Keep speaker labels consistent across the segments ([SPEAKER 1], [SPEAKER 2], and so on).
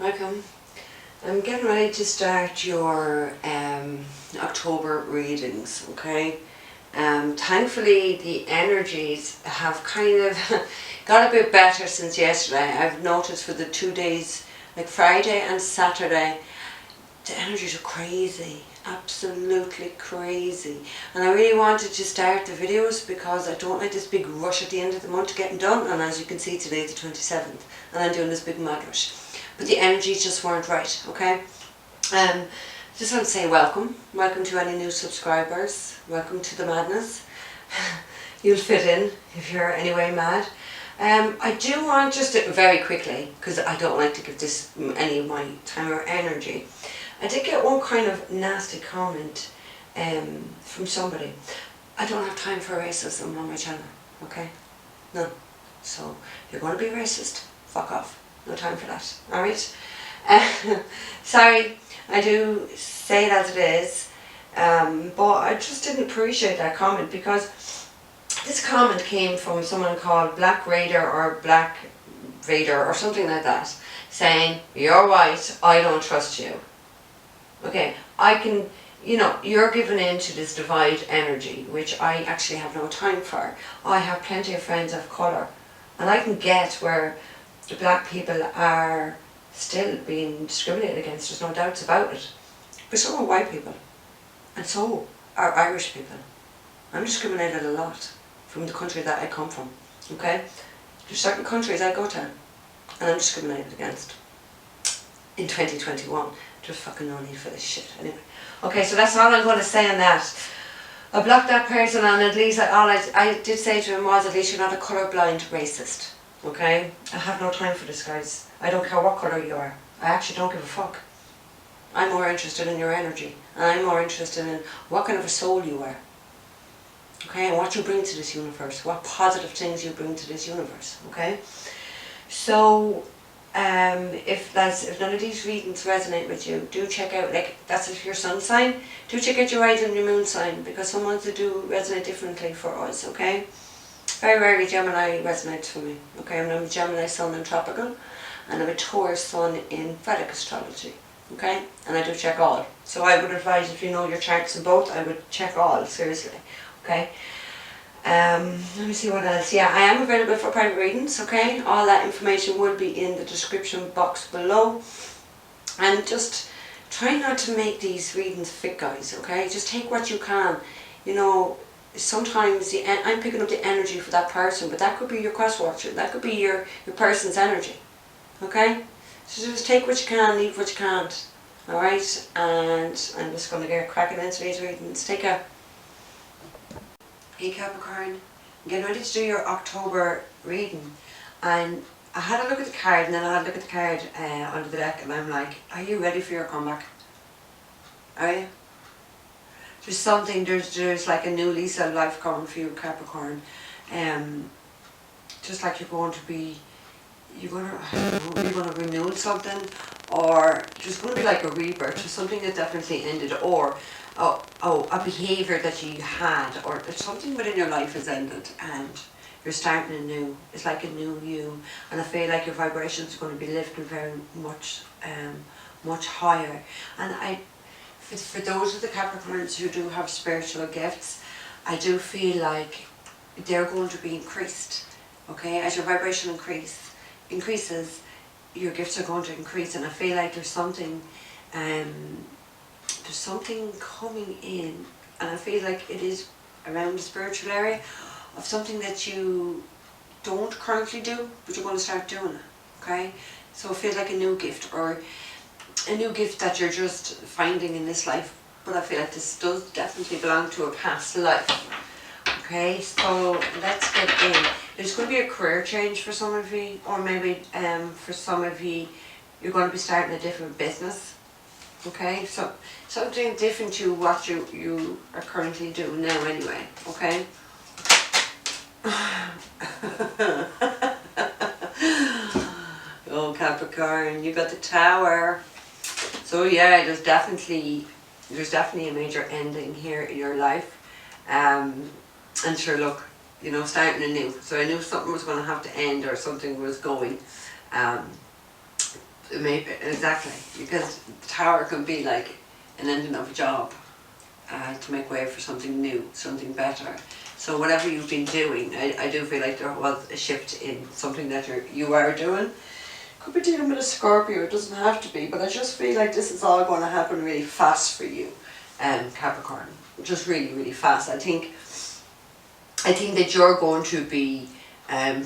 [SPEAKER 1] Welcome. I'm getting ready to start your October readings, okay? Thankfully the energies have kind of got a bit better since yesterday. I've noticed for the 2 days, like Friday and Saturday, the energies are crazy, absolutely crazy. And I really wanted to start the videos because I don't like this big rush at the end of the month getting done. And as you can see, today's the 27th and I'm doing this big mad rush. But the energies just weren't right, okay? Just want to say welcome. Welcome to any new subscribers. Welcome to the madness. You'll fit in if you're anyway mad. I do want just to, very quickly, because I don't like to give this any of my time or energy. I did get one kind of nasty comment from somebody. I don't have time for racism on my channel, okay? No. So, if you're going to be racist, fuck off. No time for that, alright? Sorry, I do say it as it is, but I just didn't appreciate that comment because this comment came from someone called Black Raider or Black Vader or something like that, saying, you're white, I don't trust you. Okay, I can, you know, you're given into this divide energy, which I actually have no time for. I have plenty of friends of colour, and I can get where the black people are still being discriminated against, there's no doubts about it. But so are white people, and so are Irish people. I'm discriminated a lot from the country that I come from, okay? There's certain countries I go to, and I'm discriminated against. In 2021, there's fucking no need for this shit, anyway. Okay, so that's all I'm going to say on that. I blocked that person, and at least all I did say to him was, at least you're not a colourblind racist. Okay? I have no time for this, guys. I don't care what colour you are. I actually don't give a fuck. I'm more interested in your energy. And I'm more interested in what kind of a soul you are. Okay? And what you bring to this universe. What positive things you bring to this universe. Okay? So, if none of these readings resonate with you, do check out, like, that's if your sun sign. Do check out your rising and your moon sign. Because some ones do resonate differently for us. Okay? Very rarely Gemini resonates for me. Okay, I'm a Gemini sun in tropical, and I'm a Taurus sun in Vedic astrology. Okay, and I do check all. So I would advise, if you know your charts in both, I would check all, seriously. Okay. Let me see what else. Yeah, I am available for private readings. Okay, all that information will be in the description box below. And just try not to make these readings fit, guys. Okay, just take what you can. You know. Sometimes I'm picking up the energy for that person, but that could be your cross watcher, that could be your person's energy. Okay? So just take what you can, leave what you can't. Alright? And I'm just going to get cracking into these readings. Take care. Hey Capricorn, I'm getting ready to do your October reading. And I had a look at the card, and then I had a look at the card under the deck, and I'm like, are you ready for your comeback? Are you? There's something, there's like a new lease of life coming for you, Capricorn. Just like you're going to renew something, or there's going to be like a rebirth, or something that definitely ended, or a behaviour that you had, or something within your life has ended, and you're starting anew. It's like a new you, and I feel like your vibrations are going to be lifting very much, much higher. And for those of the Capricorns who do have spiritual gifts, I do feel like they're going to be increased. Okay, as your vibration increases, your gifts are going to increase, and I feel like there's something coming in, and I feel like it is around the spiritual area of something that you don't currently do, but you're going to start doing it. Okay, so it feels like a new gift, or a new gift that you're just finding in this life, but I feel like this does definitely belong to a past life. Okay, so let's get in. There's going to be a career change for some of you, or maybe for some of you, you're going to be starting a different business. Okay, so something different to what you are currently doing now anyway. Okay. Oh Capricorn, you got the Tower. So yeah, there's definitely a major ending here in your life, and sure, look, you know, starting anew. So I knew something was going to have to end, or something was going. Maybe, exactly, because the Tower can be like an ending of a job to make way for something new, something better. So whatever you've been doing, I do feel like there was a shift in something that you are doing. Could be dealing with a Scorpio, it doesn't have to be, but I just feel like this is all going to happen really fast for you, Capricorn. Just really, really fast. I think that you're going to be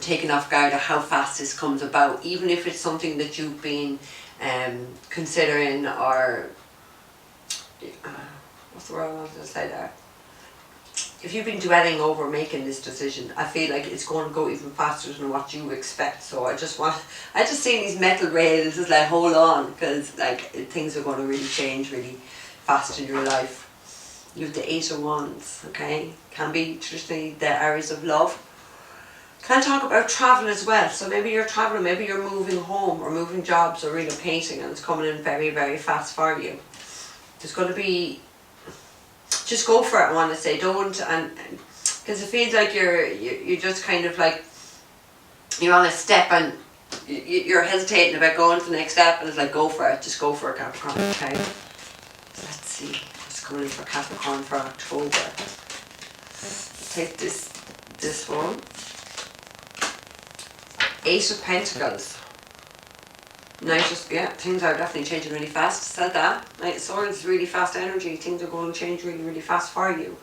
[SPEAKER 1] taken off guard at how fast this comes about, even if it's something that you've been considering, or what's the word I wanted to say there? If you've been dwelling over making this decision, I feel like it's going to go even faster than what you expect. So I just see these metal rails, just like hold on, because like things are going to really change really fast in your life. You have the Eight of Wands, okay? Can be traditionally the areas of love. Can talk about travel as well. So maybe you're traveling, maybe you're moving home or moving jobs or relocating, and it's coming in very, very fast for you. There's going to be, just go for it, I want to say. Don't, and because it feels like you're just kind of like, you're on a step and you're hesitating about going to the next step, and it's like, go for it, just go for it, Capricorn, okay? Let's see what's coming in for Capricorn for October. Take this one. Ace of Pentacles. Nice, yeah, things are definitely changing really fast. Said that. Like, Swords, really fast energy. Things are going to change really, really fast for you.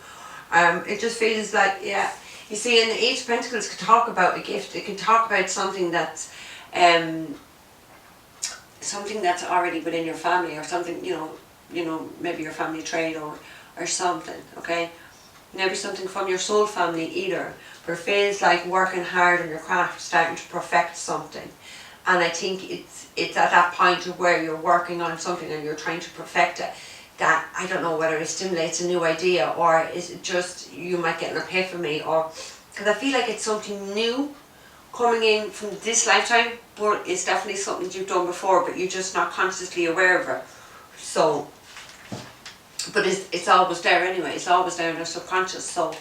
[SPEAKER 1] It just feels like, yeah. You see, in the Eight of Pentacles can talk about a gift. It can talk about something that's already within your family, or something, you know, maybe your family trade or something, okay? Maybe something from your soul family either, where it feels like working hard on your craft, starting to perfect something. And I think it's at that point of where you're working on something and you're trying to perfect it, that, I don't know whether it stimulates a new idea, or is it just you might get an epiphany, or, because I feel like it's something new coming in from this lifetime, but it's definitely something you've done before, but you're just not consciously aware of it. So, but it's always there anyway. It's always there in the subconscious. So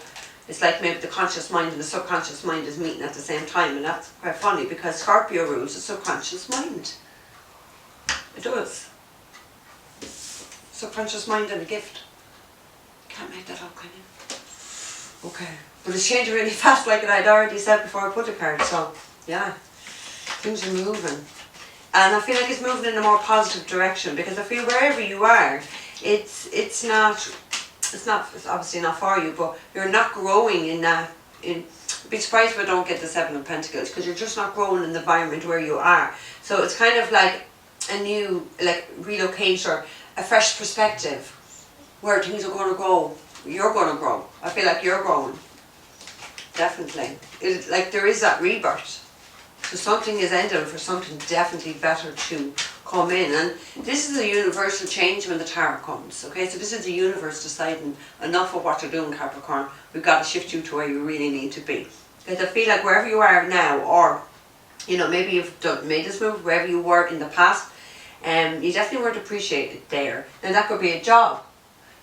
[SPEAKER 1] it's like maybe the conscious mind and the subconscious mind is meeting at the same time, and that's quite funny because Scorpio rules the subconscious mind. It does. Subconscious mind and a gift. Can't make that up, can you? Okay. But it's changing really fast, like I'd already said before I put the card. So yeah, things are moving, and I feel like it's moving in a more positive direction, because I feel wherever you are, it's obviously not for you, but you're not growing in that. Be surprised if I don't get the Seven of Pentacles, because you're just not growing in the environment where you are. So it's kind of like a new, like, relocate or a fresh perspective where things are going to grow. You're going to grow. I feel like you're growing. Definitely. It's like there is that rebirth. So something is ending for something definitely better to come in. And this is a universal change when the Tarot comes. Okay, so this is the universe deciding enough of what you're doing, Capricorn. We've got to shift you to where you really need to be. Because I feel like wherever you are now, or, you know, maybe you've made this move, wherever you were in the past, you definitely weren't appreciated there. Now that could be a job.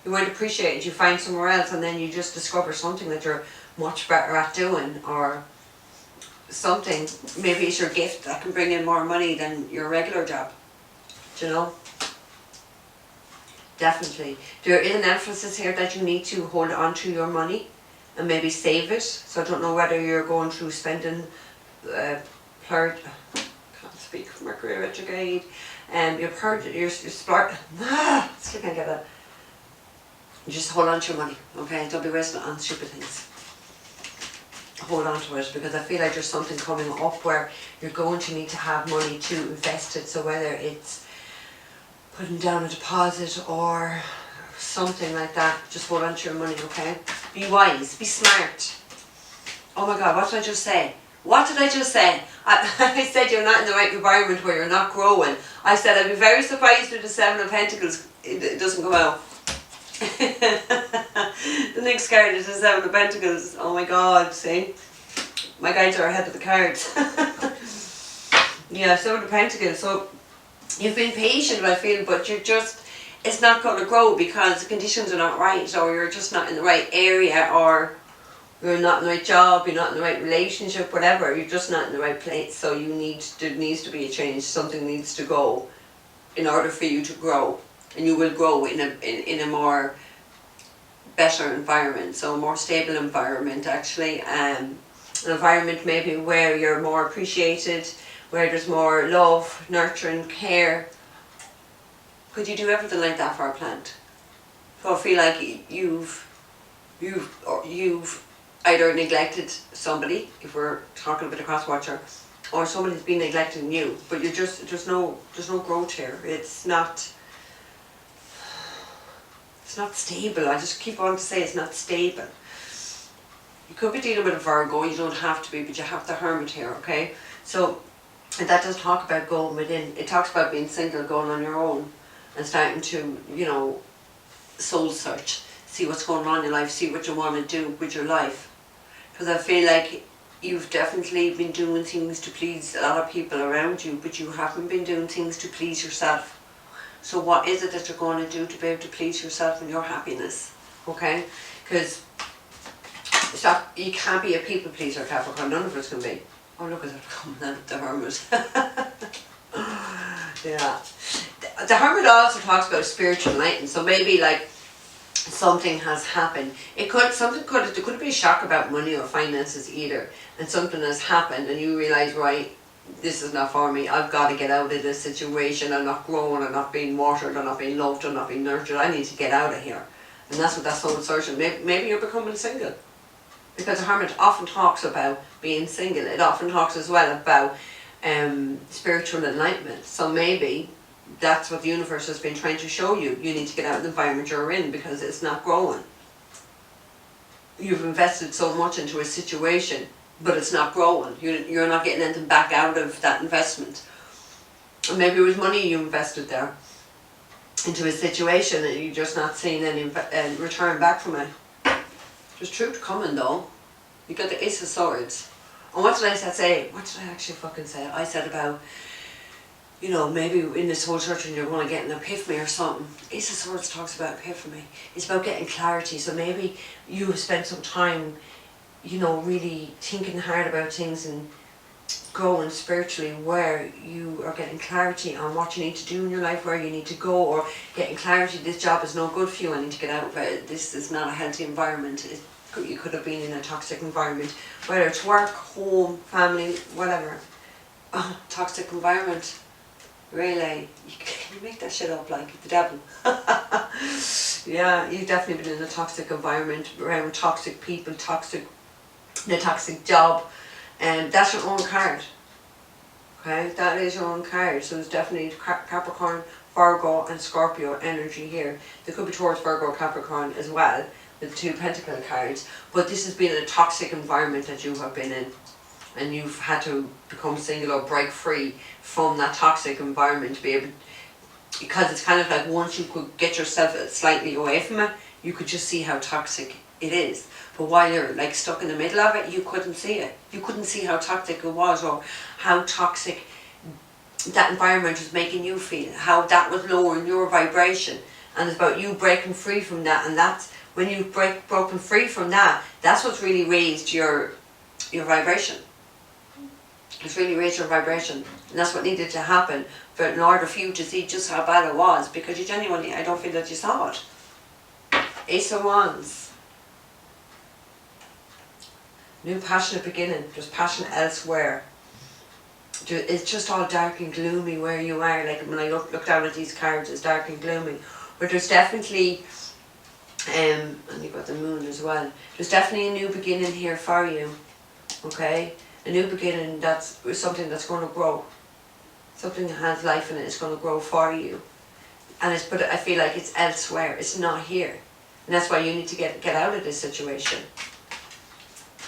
[SPEAKER 1] You weren't appreciated, you find somewhere else, and then you just discover something that you're much better at doing, or something. Maybe it's your gift that can bring in more money than your regular job. Do you know? Definitely. There is an emphasis here that you need to hold on to your money and maybe save it. So I don't know whether you're going through spending, can't speak, Mercury retrograde, you're splurging, still can't get it. Just hold on to your money, okay? Don't be wasting it on stupid things. Hold on to it, because I feel like there's something coming up where you're going to need to have money to invest it. So whether it's putting down a deposit or something like that, just hold on to your money, okay? Be wise, be smart. Oh my God, what did I just say? What did I just say? I said you're not in the right environment where you're not growing. I said I'd be very surprised if the Seven of Pentacles it doesn't come out. The next card is the Seven of Pentacles. Oh my God, see? My guides are ahead of the cards. Yeah, Seven of Pentacles. So you've been patient, I feel, but you're just, it's not going to grow because the conditions are not right, or you're just not in the right area, or you're not in the right job, you're not in the right relationship, whatever. You're just not in the right place. So there needs to be a change. Something needs to go. in order for you to grow. And you will grow in a more better environment, so a more stable environment actually. An environment maybe where you're more appreciated, where there's more love, nurture and care. Could you do everything like that for a plant? So I feel like you've either neglected somebody, if we're talking about a cross-watcher, or somebody's been neglecting you, but you're just, there's no growth here. It's not stable. I just keep on to say it's not stable. You could be dealing with a Virgo, you don't have to be, but you have the Hermit here, okay? So, and that does talk about going within. It talks about being single, going on your own, and starting to, you know, soul search, see what's going on in your life, see what you want to do with your life. Because I feel like you've definitely been doing things to please a lot of people around you, but you haven't been doing things to please yourself. So what is it that you're going to do to be able to please yourself and your happiness? Okay? Because you can't be a people pleaser, Capricorn. None of us can be. Oh, look at that coming out of the Hermit. Yeah. The Hermit also talks about spiritual enlightenment. So maybe like something has happened. There could be a shock about money or finances either. And something has happened and you realise, right, this is not for me. I've got to get out of this situation. I'm not growing, I'm not being watered, I'm not being loved, I'm not being nurtured. I need to get out of here. And that's what that soul searching. Maybe you're becoming single. Because the Hermit often talks about being single. It often talks as well about spiritual enlightenment. So maybe that's what the universe has been trying to show you. You need to get out of the environment you're in because it's not growing. You've invested so much into a situation, but it's not growing. You're not getting anything back out of that investment. And maybe it was money you invested there into a situation and you're just not seeing any return back from it. There's truth coming though. You got the Ace of Swords. And what did I say? What did I actually fucking say? I said about, you know, maybe in this whole church and you're going to get an epiphany or something. Ace of Swords talks about epiphany. It's about getting clarity. So maybe you have spent some time, you know, really thinking hard about things and growing spiritually, where you are getting clarity on what you need to do in your life, where you need to go, or getting clarity, this job is no good for you, I need to get out of it, this is not a healthy environment. You could have been in a toxic environment, whether it's work, home, family, whatever. Toxic environment, really, you make that shit up like the devil. Yeah, you've definitely been in a toxic environment, around toxic people, in a toxic job. And that's your own card. Okay, that is your own card. So there's definitely Capricorn, Virgo and Scorpio energy here. There could be Taurus, Virgo, Capricorn as well, with the two Pentacle cards. But this has been a toxic environment that you have been in. And you've had to become single or break free from that toxic environment to be able, because it's kind of like once you could get yourself slightly away from it, you could just see how toxic it is. But while you're like stuck in the middle of it, you couldn't see it. You couldn't see how toxic it was, or how toxic that environment was making you feel, how that was lowering your vibration. And it's about you breaking free from that, and that's when you've broken free from that, that's what's really raised your vibration. It's really raised your vibration, and that's what needed to happen in order for you to see just how bad it was, because you genuinely, I don't feel that you saw it. Ace of Wands. New passionate beginning. There's passion elsewhere. It's just all dark and gloomy where you are. Like when I look down at these cards, it's dark and gloomy. But there's definitely, and you've got the moon as well. There's definitely a new beginning here for you. Okay? A new beginning that's something that's going to grow. Something that has life in it is going to grow for you. And but I feel like it's elsewhere. It's not here. And that's why you need to get out of this situation.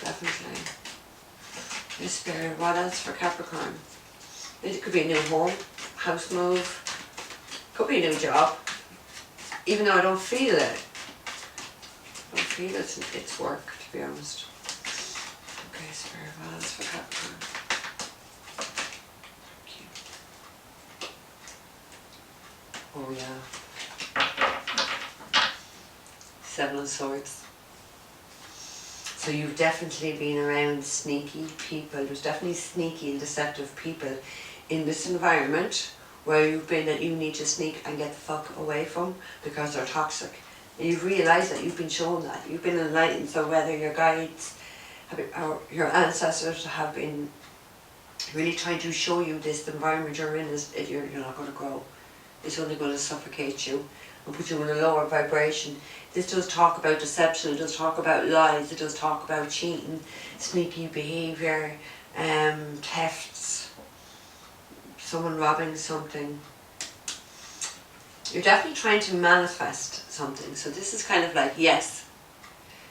[SPEAKER 1] Definitely. The Spirit, what else for Capricorn? It could be a new home, house move, could be a new job. Even though I don't feel it. I don't feel it's work, to be honest. Okay, Spirit, what else for Capricorn? Oh yeah. Seven of Swords. So you've definitely been around sneaky people. There's definitely sneaky and deceptive people in this environment where you've been that you need to sneak and get the fuck away from because they're toxic. And you've realised that, you've been shown that, you've been enlightened. So whether your guides or your ancestors have been really trying to show you this, the environment you're in is you're not going to grow. It's only going to suffocate you and put you in a lower vibration. This does talk about deception, it does talk about lies, it does talk about cheating, sneaky behaviour, thefts, someone robbing something. You're definitely trying to manifest something. So this is kind of like, yes.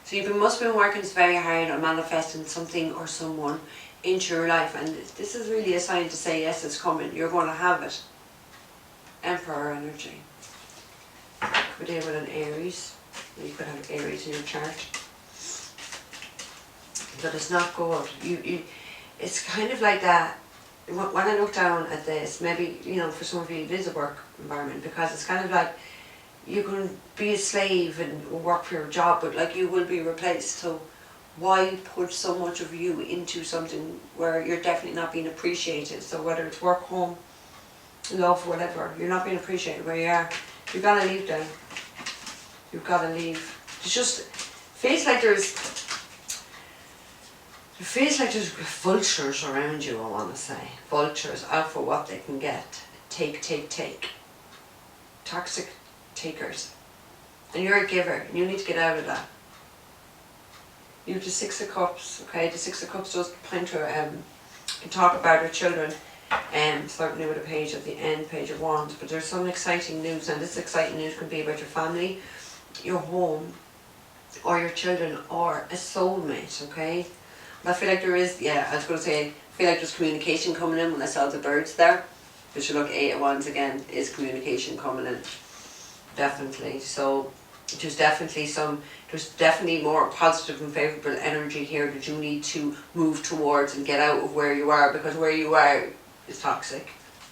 [SPEAKER 1] So you must have been working very hard on manifesting something or someone into your life, and this is really a sign to say, yes, it's coming, you're going to have it. Emperor energy. Could deal with an Aries. You could have Aries in your chart. But it's not good. It's kind of like that. When I look down at this, maybe, for some of you it is a work environment, because it's kind of like you can be a slave and work for your job, but like you will be replaced. So why put so much of you into something where you're definitely not being appreciated? So whether it's work, home, love, whatever, you're not being appreciated where you are. You've got to leave then. You've got to leave. It just feels like there's vultures around you, I want to say. Vultures out for what they can get. Take. Toxic takers. And you're a giver. And you need to get out of that. You have the Six of Cups, okay? The Six of Cups does point to, can talk about our children. Certainly with a page at the end, Page of Wands. But there's some exciting news. And this exciting news can be about your family, your home, or your children, or a soulmate, okay? I feel like there is, I was going to say, I feel like there's communication coming in when I saw the birds there. But you look, 8 of Wands again, is communication coming in. Definitely. So there's definitely more positive and favourable energy here that you need to move towards and get out of where you are, because where you are is toxic.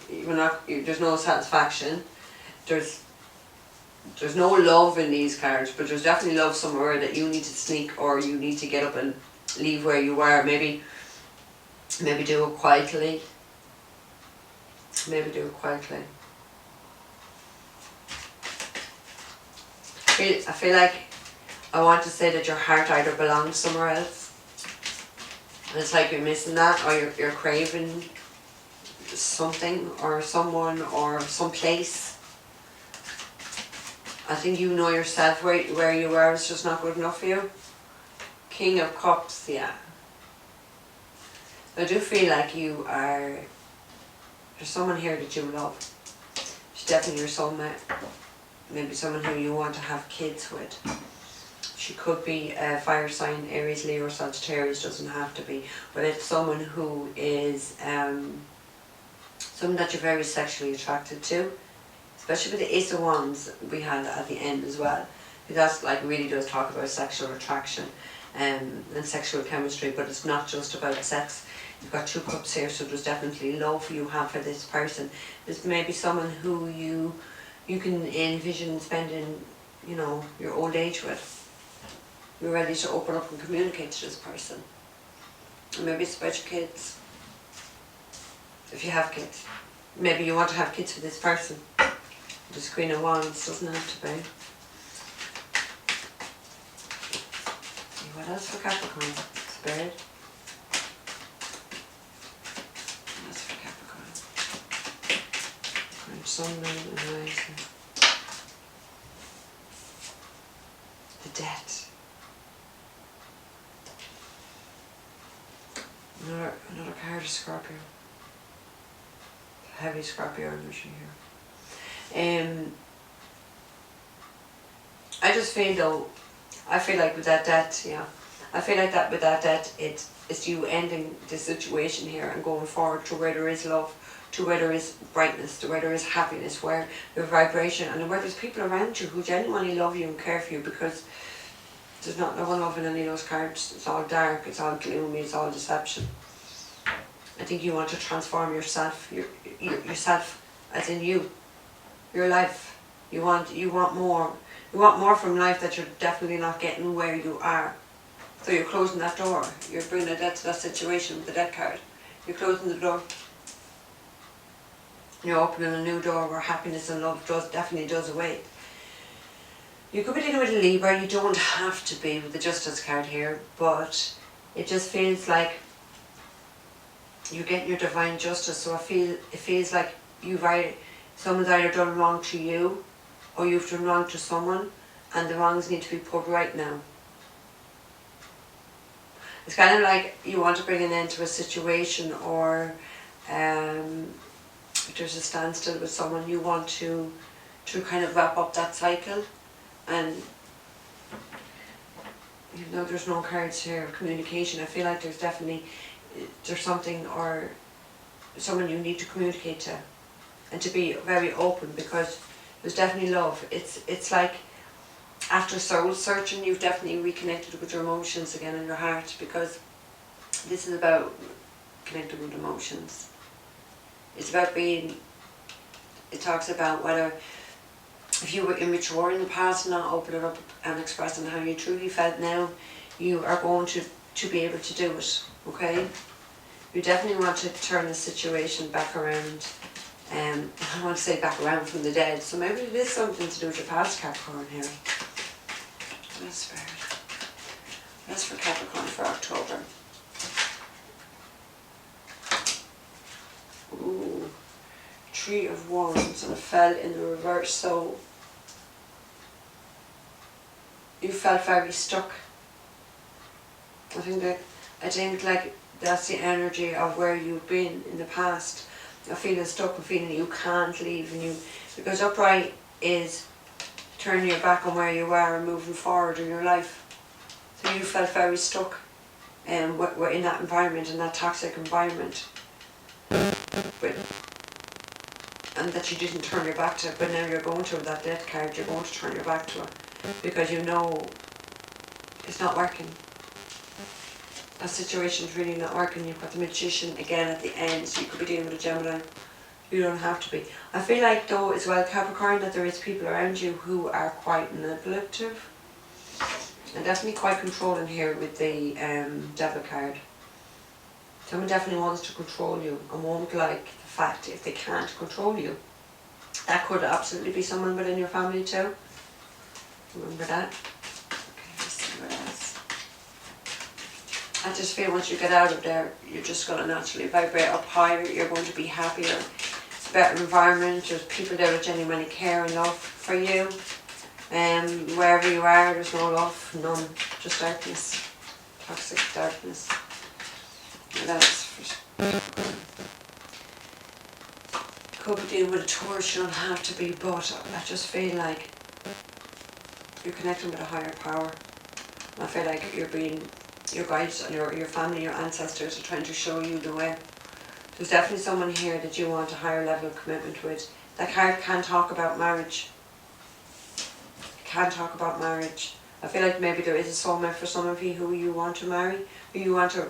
[SPEAKER 1] There's no satisfaction. There's no love in these cards, but there's definitely love somewhere that you need to sneak, or you need to get up and leave where you are. Maybe do it quietly. I feel like I want to say that your heart either belongs somewhere else, and it's like you're missing that, or you're craving something or someone or some place. I think you know yourself where you are, it's just not good enough for you. King of Cups, yeah. I do feel like there's someone here that you love. She's definitely your soulmate. Maybe someone who you want to have kids with. She could be a fire sign, Aries, Leo, or Sagittarius, doesn't have to be. But it's someone who is someone that you're very sexually attracted to. Especially with the Ace of Wands we had at the end as well. Because that really does talk about sexual attraction and sexual chemistry, but it's not just about sex. You've got 2 cups here, so there's definitely love you have for this person. There's maybe someone who you can envision spending, your old age with. You're ready to open up and communicate to this person. And maybe it's about your kids. If you have kids. Maybe you want to have kids with this person. This Queen of Wands doesn't have to be. What else for Capricorn? Spirit. What else for Capricorn? Sun, Moon, and Rising. The Debt. Another card of Scorpio. Heavy Scorpio energy here. I just feel though, I feel like with that debt, I feel like that with that debt, it's you ending the situation here and going forward to where there is love, to where there is brightness, to where there is happiness, where there's vibration, and where there's people around you who genuinely love you and care for you, because there's no one loving any of those cards. It's all dark, it's all gloomy, it's all deception. I think you want to transform yourself, yourself as in you, your life. You want more. You want more from life that you're definitely not getting where you are. So you're closing that door. You're bringing a debt to that situation with the debt card. You're closing the door. You're opening a new door where happiness and love definitely does await. You could be dealing with a Libra. You don't have to be with the Justice card here, but it just feels like you're getting your divine justice. So it feels like someone's either done wrong to you, or you've done wrong to someone, and the wrongs need to be put right now. It's kind of like you want to bring an end to a situation, or if there's a standstill with someone, you want to kind of wrap up that cycle. And even though there's no cards here of communication, I feel like there's something or someone you need to communicate to, and to be very open, because there's definitely love. It's like after soul searching, you've definitely reconnected with your emotions again in your heart, because this is about connecting with emotions. It's about it talks about whether if you were immature in the past, not opening up and expressing how you truly felt, now you are going to be able to do it, okay? You definitely want to turn the situation back around. I want to say back around from the dead. So maybe it is something to do with your past, Capricorn here. That's for Capricorn for October. Ooh, Tree of Wands, and it fell in the reverse. So you felt very stuck. I think like that's the energy of where you've been in the past. You're feeling stuck and feeling you can't leave, because upright is turning your back on where you are and moving forward in your life. So you felt very stuck and we're in that environment, in that toxic environment. And that you didn't turn your back to it, but now you're going to, with that death card, you're going to turn your back to it, because you know it's not working. That situation's really not working. You've got the Magician again at the end, so you could be dealing with a Gemini. You don't have to be. I feel like though as well, Capricorn, that there is people around you who are quite manipulative and definitely quite controlling here with the Devil card. Someone definitely wants to control you and won't like the fact if they can't control you. That could absolutely be someone within your family too. Remember that? Okay, let's see what else. I just feel once you get out of there, you're just going to naturally vibrate up higher. You're going to be happier. It's a better environment. There's people there that genuinely care and love for you. Wherever you are, there's no love, none, just darkness, toxic darkness. And that's for could be dealing with a Taurus, you don't have to be, but I just feel like you're connecting with a higher power. I feel like your guides and your family, your ancestors are trying to show you the way. There's definitely someone here that you want a higher level of commitment with. That card can talk about marriage. Can talk about marriage. I feel like maybe there is a soulmate for some of you who you want to marry, who you want to,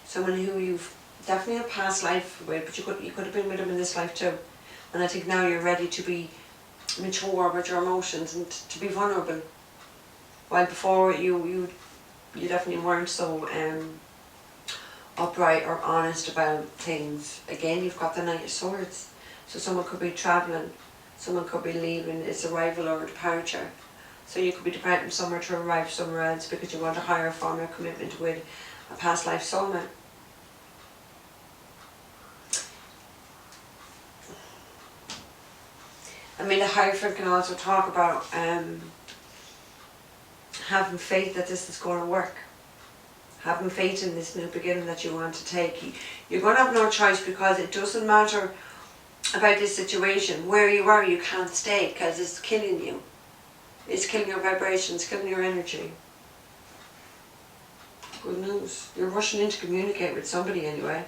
[SPEAKER 1] someone who you've definitely a past life with, but you could have been with them in this life too. And I think now you're ready to be mature with your emotions and to be vulnerable. While before you definitely weren't so upright or honest about things. Again, you've got the Knight of Swords. So someone could be travelling, someone could be leaving, it's arrival or departure. So you could be departing somewhere to arrive somewhere else because you want a higher form of commitment with a past life soulmate. I mean, the Hierophant can also talk about having faith that this is going to work. Having faith in this new beginning that you want to take. You're going to have no choice, because it doesn't matter about this situation. Where you are, you can't stay because it's killing you. It's killing your vibrations, killing your energy. Good news. You're rushing in to communicate with somebody anyway.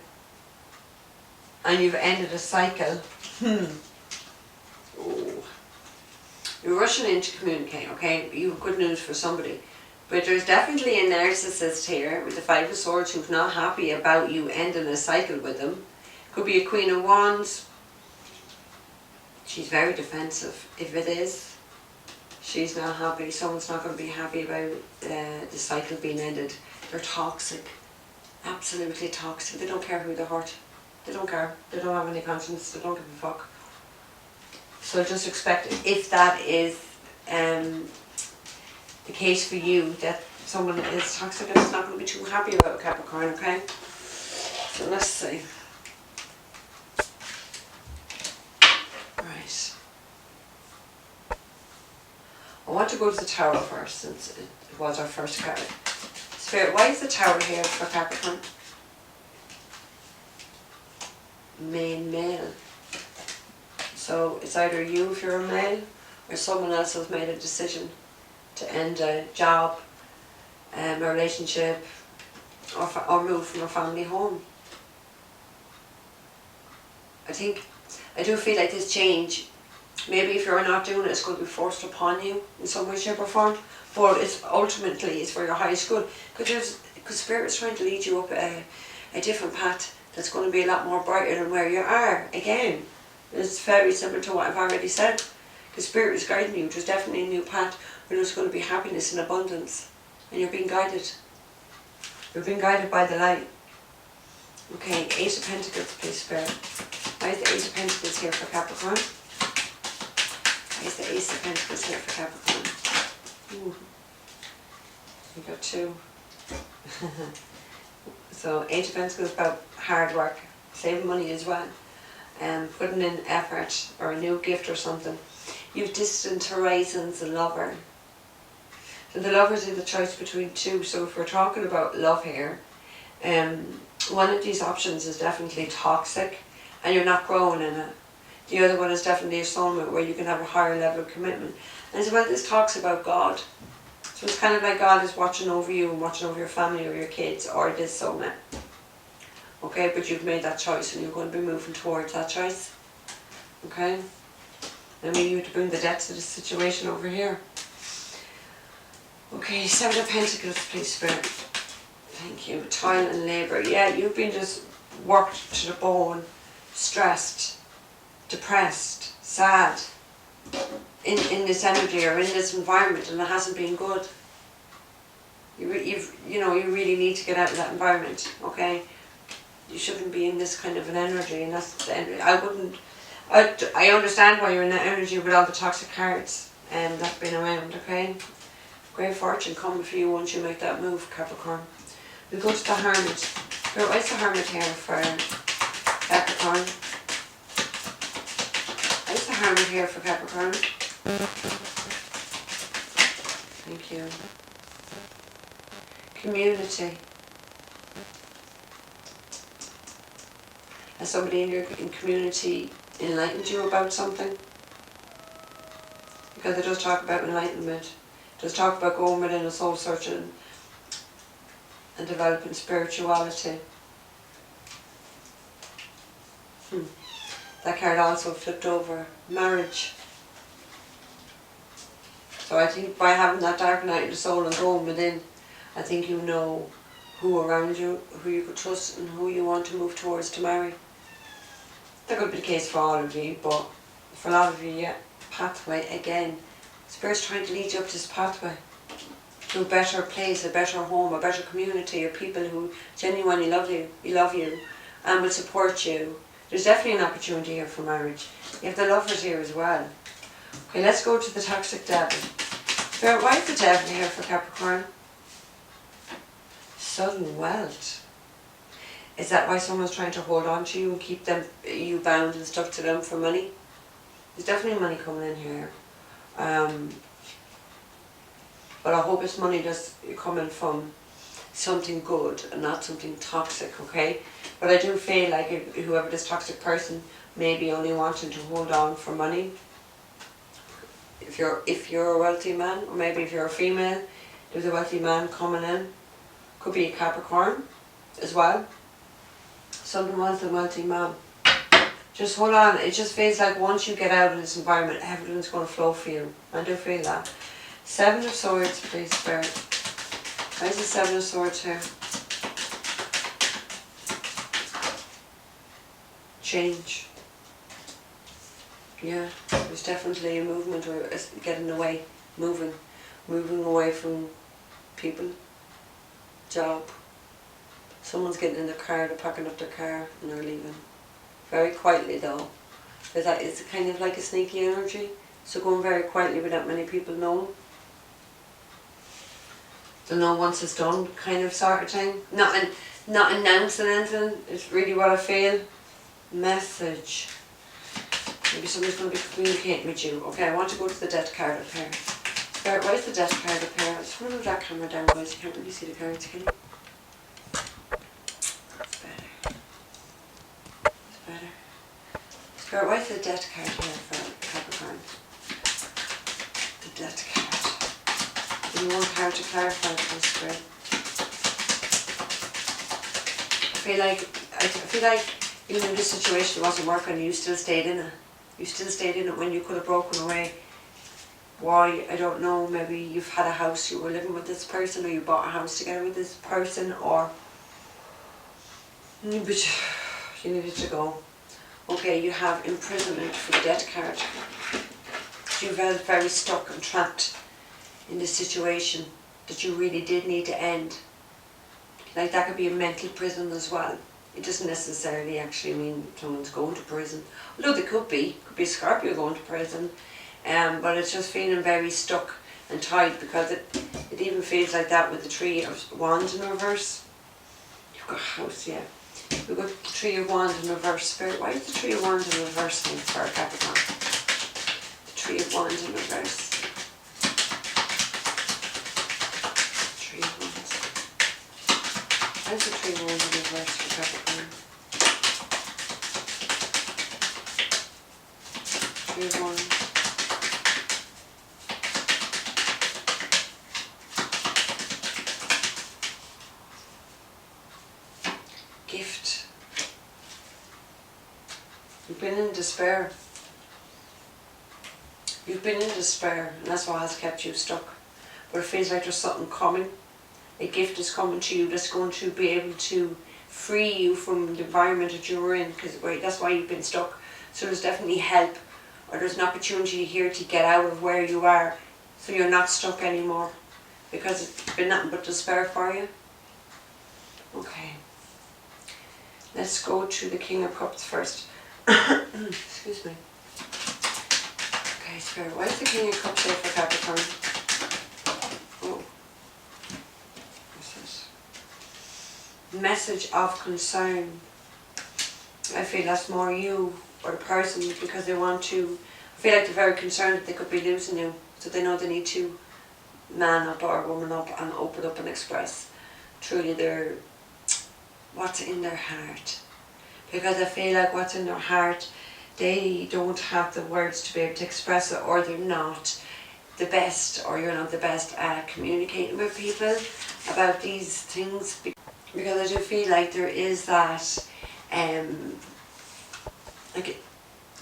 [SPEAKER 1] And you've ended a cycle. Oh. You're rushing in to communicate, okay? You have good news for somebody. But there's definitely a narcissist here with the Five of Swords who's not happy about you ending a cycle with them. Could be a Queen of Wands. She's very defensive. If it is, she's not happy. Someone's not going to be happy about the cycle being ended. They're toxic. Absolutely toxic. They don't care who they hurt. They don't care. They don't have any conscience. They don't give a fuck. So just expect, if that is the case for you, that someone is toxic and is not going to be too happy about Capricorn, okay? So let's see. Right. I want to go to the Tower first, since it was our first card. Spirit, why is the Tower here for Capricorn? Main male. So it's either you if you're a male, or someone else has made a decision to end a job, a relationship, or move from a family home. I do feel like this change, maybe if you're not doing it, it's going to be forced upon you in some way, shape or form, but it's ultimately it's for your highest good, because Spirit is trying to lead you up a different path that's going to be a lot more brighter than where you are. Again, it's very similar to what I've already said, because Spirit is guiding you. There's definitely a new path where there's going to be happiness and abundance, and you're being guided. You're being guided by the light. Okay, Ace of Pentacles, please, Spirit. Why is the Ace of Pentacles here for Capricorn? Why is the Ace of Pentacles here for Capricorn? Ooh. We got two. So, Ace of Pentacles is about hard work, saving money as well, and putting in effort, or a new gift or something. You've distant horizons, a lover. So the lovers is the choice between two. So if we're talking about love here, one of these options is definitely toxic and you're not growing in it. The other one is definitely a soulmate where you can have a higher level of commitment. And as well, this talks about God. So it's kind of like God is watching over you and watching over your family or your kids or this soulmate. Okay, but you've made that choice and you're going to be moving towards that choice. Okay? I mean, you have to bring the depth to this situation over here. Okay, Seven of Pentacles, please, Spirit. Thank you. Toil and labour. Yeah, you've been just worked to the bone, stressed, depressed, sad in this energy or in this environment, and it hasn't been good. You really need to get out of that environment. Okay, you shouldn't be in this kind of an energy, and that's the energy. I understand why you're in that energy with all the toxic cards and that's been around. Okay. Great fortune coming for you once you make that move, Capricorn. We go to the Hermit. Why is the Hermit here for Capricorn? Why is the Hermit here for Capricorn? Thank you. Community. Has somebody in your community enlightened you about something? Because it does talk about enlightenment. Does talk about going within a soul searching and developing spirituality. That card also flipped over. Marriage. So I think by having that dark night of the soul and going within, I think you know who around you, who you could trust and who you want to move towards to marry. That could be the case for all of you, but for a lot of you, yeah. Pathway again. Spirit's trying to lead you up this pathway to a better place, a better home, a better community, of people who genuinely love you and will support you. There's definitely an opportunity here for marriage. You have the lovers here as well. Okay, let's go to the toxic devil. Spirit, why is the devil here for Capricorn? Sudden wealth. Is that why someone's trying to hold on to you and keep you bound and stuck to them for money? There's definitely money coming in here. But I hope it's money that's coming from something good and not something toxic, okay? But I do feel like whoever this toxic person may be only wanting to hold on for money. If you're a wealthy man, or maybe if you're a female, there's a wealthy man coming in. Could be a Capricorn as well. Someone wants a wealthy man. Just hold on, it just feels like once you get out of this environment, everything's going to flow for you. I do feel that. Seven of Swords, please, Spirit. Why is the Seven of Swords here? Change. Yeah, there's definitely a movement or getting away, moving away from people, job. Someone's getting in their car, they're packing up their car and they're leaving. Very quietly though. Because that is kind of like a sneaky energy. So going very quietly without many people knowing. They'll know once it's done, kind of sort of thing. Not announcing anything, it's really what I feel. Message. Maybe somebody's going to be communicating with you. Okay, I want to go to the death card up here. Spirit, why is the death card up here? I just want to move that camera down, guys. You can't really see the cards, can you? That's better. That's better. Spirit, why is the death card here for Capricorn? The death card. Give me one card to clarify for the Spirit. I feel like even if this situation wasn't working, you still stayed in it. You still stayed in it when you could have broken away. Why, I don't know. Maybe you've had a house, you were living with this person, or you bought a house together with this person, or but you needed to go. Okay, you have imprisonment for the death card. You felt very stuck and trapped in this situation that you really did need to end. Like that could be a mental prison as well. It doesn't necessarily actually mean someone's going to prison. Although they could be a Scorpio going to prison. But it's just feeling very stuck and tight, because it even feels like that with the Three of Wands in reverse. You've got a house, yeah. We've got the Three of Wands in reverse. Spirit, why is the Three of Wands in reverse thing for Capricorn? The Three of Wands in reverse. Three of Wands. Why is the Three of Wands in reverse for Capricorn? Three of Wands. Gift. You've been in despair. You've been in despair, and that's what has kept you stuck. But it feels like there's something coming. A gift is coming to you that's going to be able to free you from the environment that you were in, because that's why you've been stuck. So there's definitely help, or there's an opportunity here to get out of where you are, so you're not stuck anymore, because it's been nothing but despair for you. Okay. Let's go to the King of Cups first. Excuse me. Okay, Spirit, why is the King of Cups here for Capricorn? Oh. What's this? Message of concern. I feel that's more you or the person, because they want to, I feel like they're very concerned that they could be losing you. So they know they need to man up or woman up and open up and express truly their what's in their heart, because I feel like what's in their heart, they don't have the words to be able to express it, or they're not the best, or you're not the best at communicating with people about these things, because I do feel like there is that like,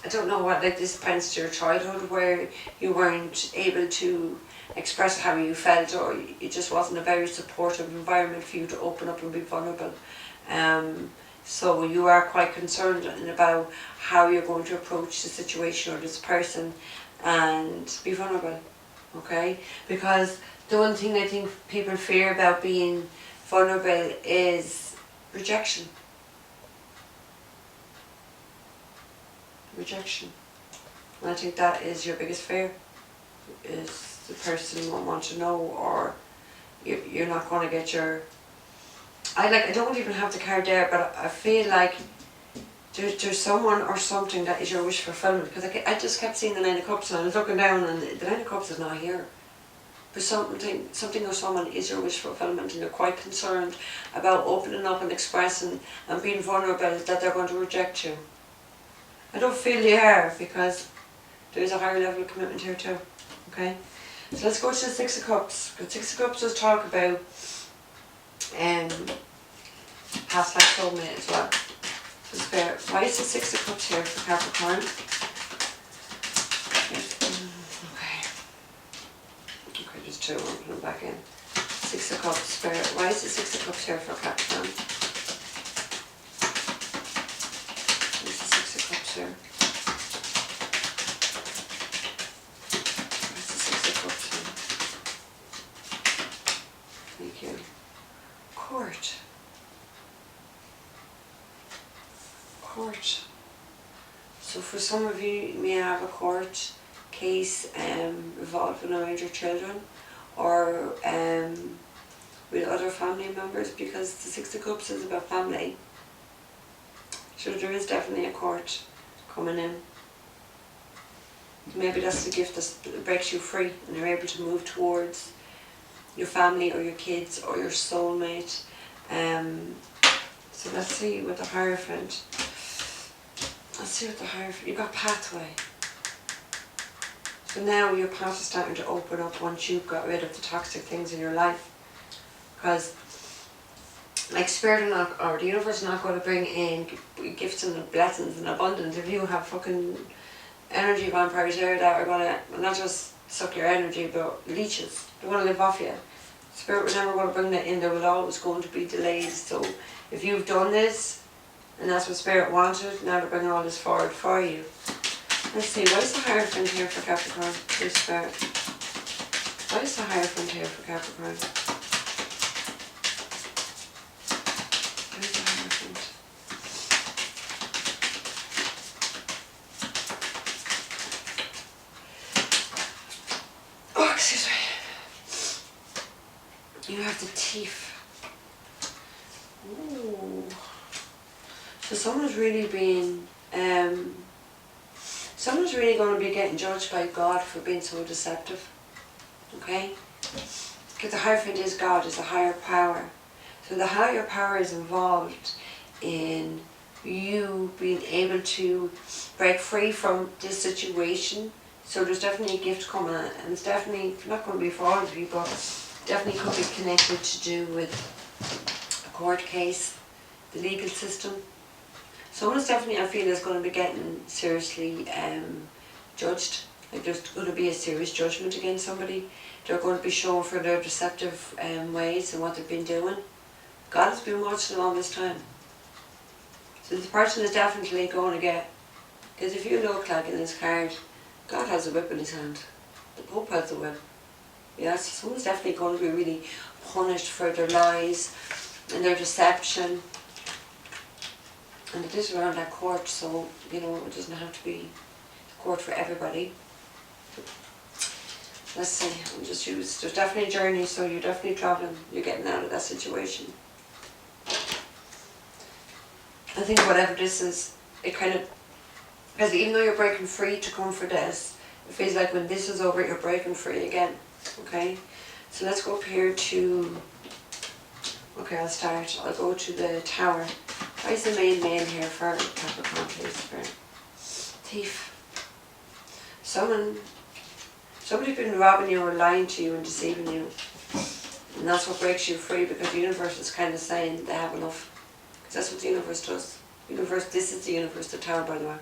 [SPEAKER 1] I don't know what, like this depends to your childhood, where you weren't able to express how you felt, or it just wasn't a very supportive environment for you to open up and be vulnerable. So you are quite concerned about how you're going to approach the situation or this person and be vulnerable, okay? Because the one thing I think people fear about being vulnerable is rejection. Rejection. And I think that is your biggest fear, is the person won't want to know, or you're not going to get your... I don't even have the card there, but I feel like there's someone or something that is your wish fulfillment, because I just kept seeing the Nine of Cups, and I was looking down and the Nine of Cups is not here. But something or someone is your wish fulfillment, and you're quite concerned about opening up and expressing and being vulnerable, that they're going to reject you. I don't feel they are, because there is a higher level of commitment here too. Okay? So let's go to the Six of Cups. The Six of Cups does talk about past life soulmate as well. So Spirit, why is the Six of Cups here for Capricorn? Okay, just two, I'll put them back in. Six of Cups, Spirit, why is the Six of Cups here for Capricorn? Why is the Six of Cups here? Why is the Six of Cups here? Thank you. Court. Court. So for some of you, you may have a court case revolving around your children, or with other family members, because the Six of Cups is about family. So there is definitely a court coming in. Maybe that's the gift that breaks you free and you're able to move towards your family or your kids or your soulmate. So let's see with the Hierophant. Let's see with the Hierophant. You've got pathway. So now your path is starting to open up once you've got rid of the toxic things in your life. Because like Spirit or the universe is not going to bring in gifts and blessings and abundance if you have fucking energy vampires there that are going to not just suck your energy but leeches. They're going to live off you. Spirit was never going to bring that in. There was always going to be delays. So if you've done this and that's what Spirit wanted, now they're bringing all this forward for you. Let's see, what is the Hierophant here for Capricorn? Please, Spirit. What is the Hierophant here for Capricorn? What is the Hierophant? Oh, excuse me. You have the Thief. Ooh. So someone's really being, someone's really going to be getting judged by God for being so deceptive. Okay? Because the Hierophant is God, is a higher power. So the higher power is involved in you being able to break free from this situation. So there's definitely a gift coming, and it's definitely not going to be for all of you, but definitely could be connected to do with a court case, the legal system. Someone's definitely, I feel, is going to be getting seriously judged. Like there's going to be a serious judgment against somebody. They're going to be shown for their deceptive ways and what they've been doing. God has been watching all this time. So the person is definitely going to get, because if you look like in this card, God has a whip in his hand. The Pope has a whip. Yes, so someone's definitely going to be really punished for their lies and their deception. And it is around that court, so, you know, it doesn't have to be a court for everybody. Let's see, I'll just use, there's definitely a journey, so you're definitely traveling, you're getting out of that situation. I think whatever this is, it kind of, because even though you're breaking free to come for this, it feels like when this is over, you're breaking free again, okay? So let's go up here to, okay, I'll start, I'll go to the Tower. What is the main here for Capricorn, please, Spirit? Thief. Somebody's been robbing you or lying to you and deceiving you. And that's what breaks you free, because the universe is kind of saying they have enough. Because that's what the universe does. This is the universe, the Tower, by the way.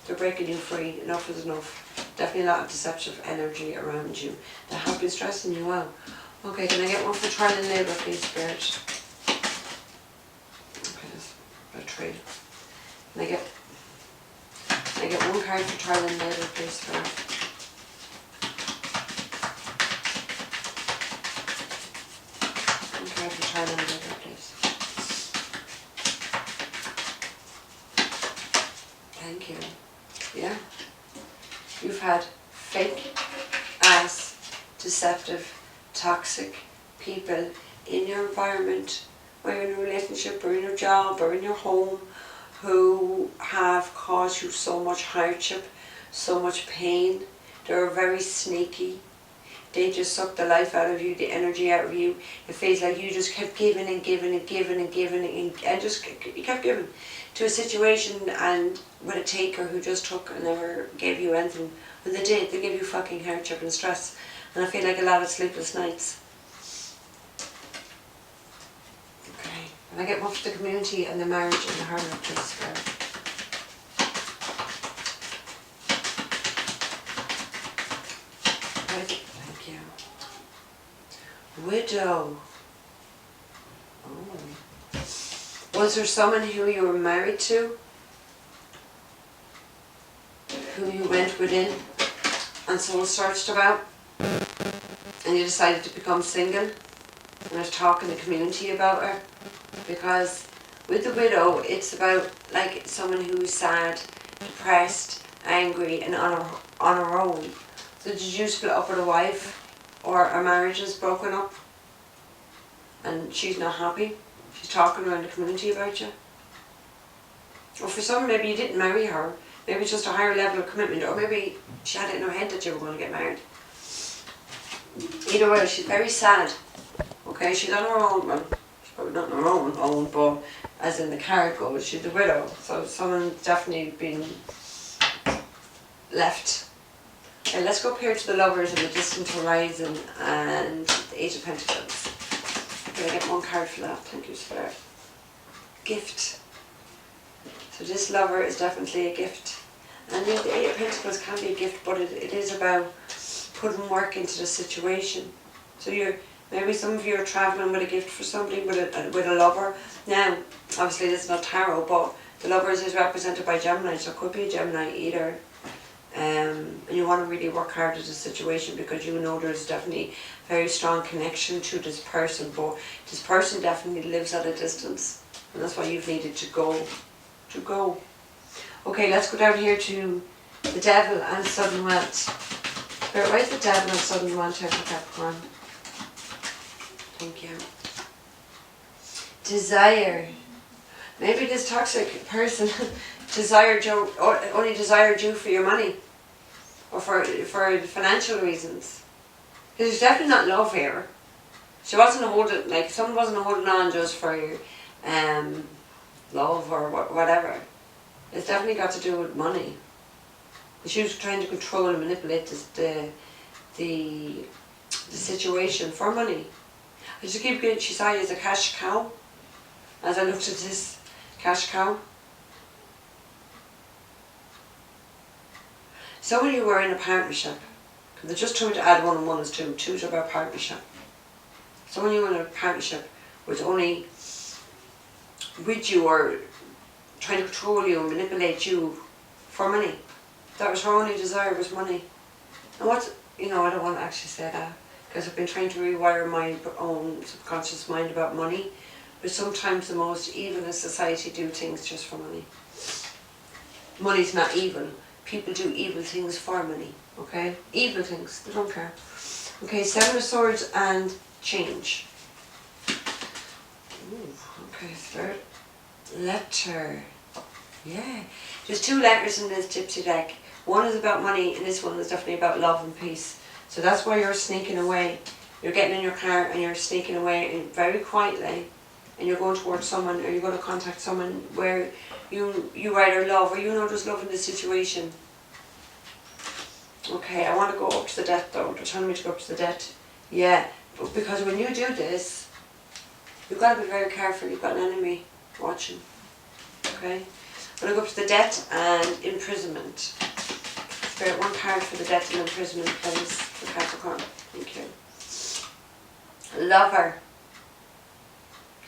[SPEAKER 1] They're breaking you free. Enough is enough. Definitely a lot of deceptive energy around you that have been stressing you out. Okay, can I get one for trial and labour, please, Spirit? A trade. Can I get one card for trial and labour, please, Spirit? One card for trial and labour, please. Thank you. Yeah. You've had fake, ass, deceptive, toxic people in your environment, or in a relationship, or in your job, or in your home, who have caused you so much hardship, so much pain. They're very sneaky. They just suck the life out of you, the energy out of you. It feels like you just kept giving and giving and giving and giving and just you kept giving to a situation, and with a taker who just took and never gave you anything. When they did, they gave you fucking hardship and stress. And I feel like a lot of sleepless nights. I get one for the community and the marriage and the harmony, please, Spirit. Thank you. Widow. Oh. Was there someone who you were married to, who you went within and soul searched about, and you decided to become single, and there's talk in the community about her? Because with the widow, it's about like someone who's sad, depressed, angry, and on her own. So did you split up with a wife, or our marriage is broken up and she's not happy? She's talking around the community about you. Or for some, maybe you didn't marry her. Maybe it's just a higher level of commitment, or maybe she had it in her head that you were going to get married. Either way, she's very sad. Okay, she's on her own. Well, she's probably not on her own, but as in the card goes, she's a widow. So someone's definitely been left. Okay, let's go up here to the Lovers and the Distant Horizon and the Eight of Pentacles. Can I get one card for that? Thank you, Spirit. Gift. So this lover is definitely a gift. And the Eight of Pentacles can be a gift, but it is about putting work into the situation. So maybe some of you are travelling with a gift for somebody, with a lover. Now, obviously this is not tarot, but the Lovers is represented by Gemini, so it could be a Gemini either. And you want to really work hard at the situation, because you know there's definitely a very strong connection to this person, but this person definitely lives at a distance, and that's why you've needed to go. Okay, let's go down here to the Devil and Sudden Wealth. Why is the Devil and Sudden Wealth here for Capricorn? Thank you. Desire. Maybe this toxic person only desired you for your money, or for financial reasons. There's definitely not love here. She wasn't someone wasn't holding on just for love or whatever. It's definitely got to do with money. She was trying to control and manipulate the situation for money. I just keep getting, she saw you as a cash cow. As I looked at this cash cow. Some of you were in a partnership. They're just trying to add 1 and 1 is 2. 2 is about partnership. Some of you were in a partnership was only with you, or trying to control you and manipulate you for money. That was her only desire, was money. And I don't want to actually say that, because I've been trying to rewire my own subconscious mind about money. But sometimes the most evil in society do things just for money. Money's not evil. People do evil things for money, okay? Evil things, they don't care. Okay, 7 of Swords and change. Ooh, okay, third letter. Yeah, there's 2 letters in this Gypsy deck. One is about money, and this one is definitely about love and peace. So that's why you're sneaking away. You're getting in your car and you're sneaking away very quietly, and you're going towards someone, or you're going to contact someone where you either love, or you know there's love in the situation. Okay, I want to go up to the death though. They're telling me to go up to the death. Yeah, but because when you do this, you've got to be very careful. You've got an enemy watching. Okay, I'm going to go up to the death and imprisonment. Spirit, one card for the death and imprisonment, please, for Capricorn. Thank you. Lover.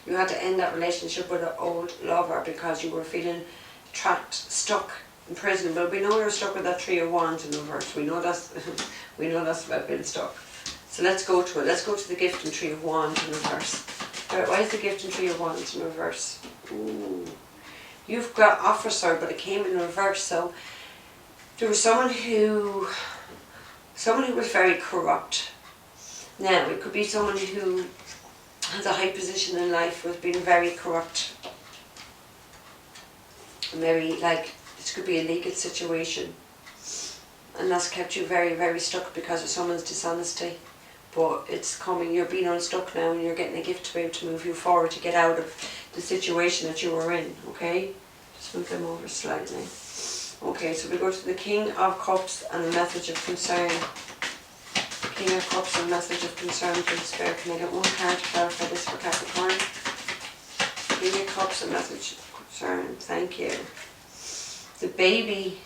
[SPEAKER 1] You had to end that relationship with an old lover because you were feeling trapped, stuck, in prison. But we know you're stuck with that 3 of Wands in reverse. We know that's about being stuck. So let's go to it. Let's go to the gift and 3 of Wands in reverse. Right, why is the gift and 3 of Wands in reverse? Ooh. You've got officer, but it came in reverse. So there was someone who was very corrupt. Now it could be someone who has a high position in life, was being very corrupt. Maybe this could be a legal situation, and that's kept you very, very stuck because of someone's dishonesty. But it's coming, you're being unstuck now, and you're getting a gift to be able to move you forward, to get out of the situation that you were in, okay? Just move them over slightly. Okay, so we go to the King of Cups and a message of concern. King of Cups and a message of concern for the Spirit. Can I get one card to clarify this for Capricorn? King of Cups and message of concern. Thank you. The baby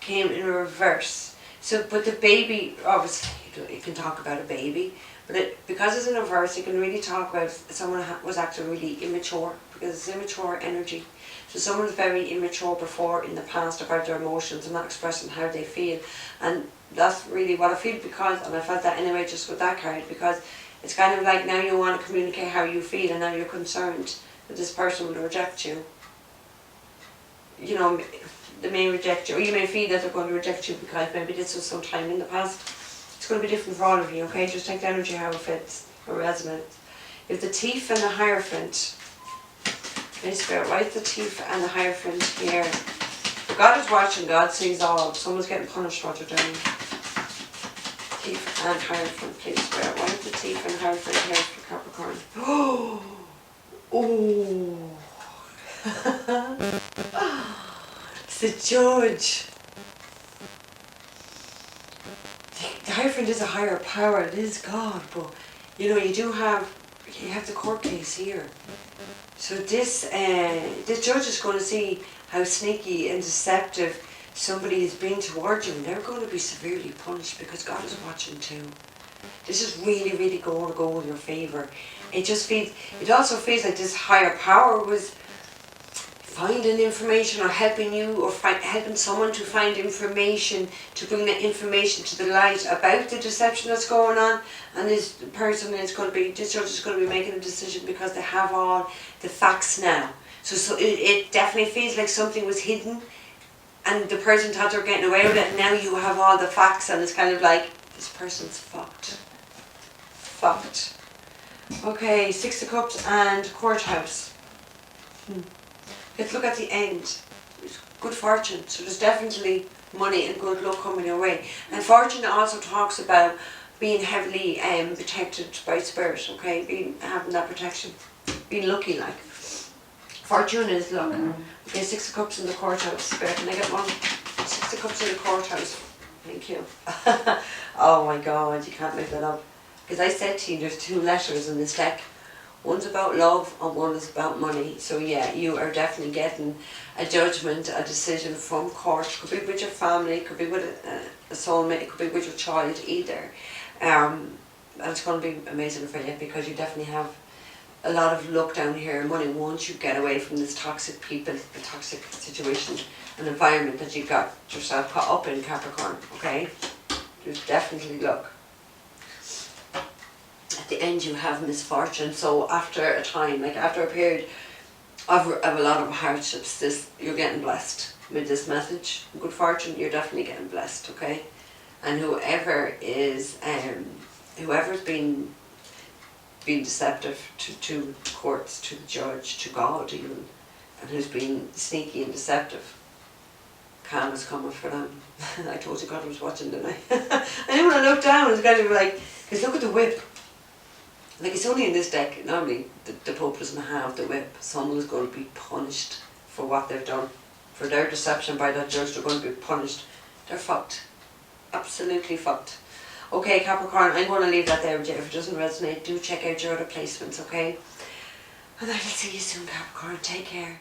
[SPEAKER 1] came in reverse. So, but the baby, obviously, you can talk about a baby, but because it's in reverse, you can really talk about someone was acting really immature, because it's immature energy. So someone's very immature before in the past about their emotions and not expressing how they feel. And that's really what I feel, and I felt that anyway just with that card, because it's kind of like now you want to communicate how you feel, and now you're concerned that this person will reject you. You know, they may reject you, or you may feel that they're going to reject you because maybe this was some time in the past. It's going to be different for all of you, okay? Just take the energy how it fits or resonates. You have the Thief and the Hierophant. Okay, Spirit, write the Thief and the Hierophant here. God is watching, God sees all. Someone's getting punished for what they're doing. Thief and Hierophant, please, Spirit. Write the Thief and Hierophant here for Capricorn. Oh! Oh! It's the Judge. The Hierophant is a higher power, it is God, but you know, you have the court case here. So this judge is going to see how sneaky and deceptive somebody has been towards you, and they're going to be severely punished because God is watching too. This is really, really going to go in your favour. It also feels like this higher power was finding information or helping you or helping someone to find information, to bring that information to the light about the deception that's going on. And this judge is going to be making a decision because they have all the facts now. So it definitely feels like something was hidden and the person thought they were getting away with it, and now you have all the facts, and it's kind of like, this person's fucked. Fucked. Okay, Six of Cups and Courthouse. Let's look at the end. It's good fortune. So there's definitely money and good luck coming your way. And fortune also talks about being heavily protected by spirit, okay? Having that protection. Being lucky, like. Fortune is luck. Okay, Six of Cups in the Courthouse. Spirit, can I get one? Six of Cups in the Courthouse. Thank you. Oh my God, you can't make that up. Because I said to you, there's two letters in this deck. One's about love and one is about money. So yeah, you are definitely getting a judgment, a decision from court. It could be with your family, it could be with a soulmate, it could be with your child, either. And it's going to be amazing for you because you definitely have a lot of luck down here and money once you get away from this toxic people, the toxic situation and environment that you got yourself caught up in, Capricorn, okay? There's definitely luck. At the end you have misfortune, so after a time, like after a period of a lot of hardships, you're getting blessed with this message. Good fortune, you're definitely getting blessed, okay? And whoever's been deceptive to courts, to the judge, to God even, and who's been sneaky and deceptive, karma's coming for them. I told you God was watching, didn't I? And then when I looked down, it's kind of like, because look at the whip. Like, it's only in this deck. Normally the Pope doesn't have the whip. Someone is going to be punished for what they've done. For their deception by that judge, they're going to be punished. They're fucked. Absolutely fucked. Okay, Capricorn, I'm going to leave that there with you. If it doesn't resonate, do check out your other placements, okay? And I will see you soon, Capricorn. Take care.